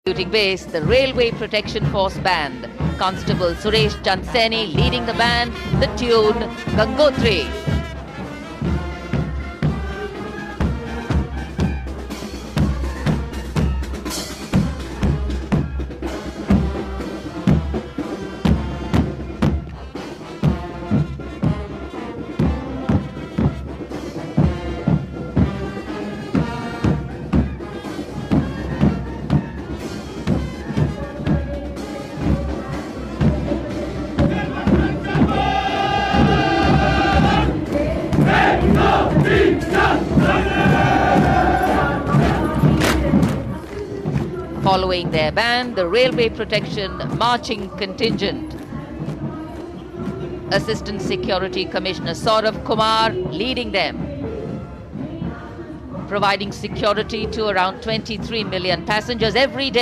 Executing base, the Railway Protection Force Band. Constable Suresh Chandseni leading the band, the tune Gangotri. Following their band, the Railway Protection Marching Contingent. Assistant Security Commissioner Saurabh Kumar leading them, providing security to around 23 million passengers every day.